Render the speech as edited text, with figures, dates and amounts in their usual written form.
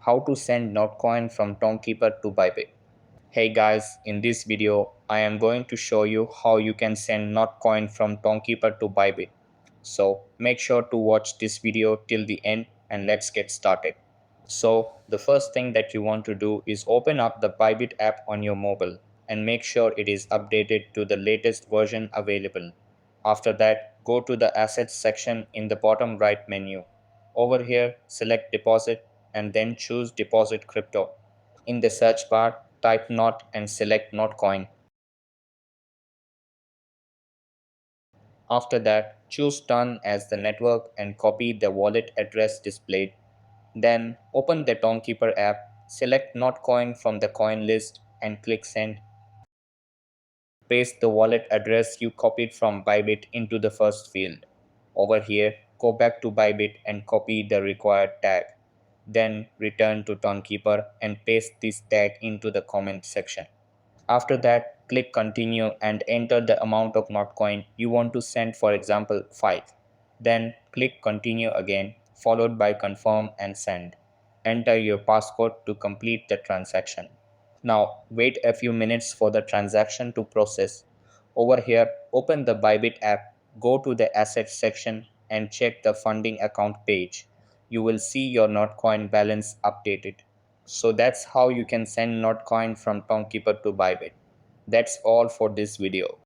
how to send Notcoin from Tonkeeper to Bybit. Hey guys, in this video, I am going to show you how you can send Notcoin from Tonkeeper to Bybit. So make sure to watch this video till the end and let's get started. So the first thing that you want to do is open up the Bybit app on your mobile and make sure it is updated to the latest version available. After that, go to the assets section in the bottom right menu. Over here, select deposit and then choose deposit crypto. In the search bar, type Not and select Notcoin. After that, choose Turn as the network and copy the wallet address displayed. Then open the Tonkeeper app, select Notcoin from the coin list and click Send. Paste the wallet address you copied from Bybit into the first field. Over here, go back to Bybit and copy the required tag. Then return to Tonkeeper and paste this tag into the comment section. After that, click Continue and enter the amount of Notcoin you want to send, for example 5. Then click Continue again, followed by Confirm and Send. Enter your passcode to complete the transaction. Now wait a few minutes for the transaction to process. Over here, open the Bybit app, go to the Assets section and check the funding account page. You will see your Notcoin balance updated. So that's how you can send Notcoin from Tonkeeper to Bybit. That's all for this video.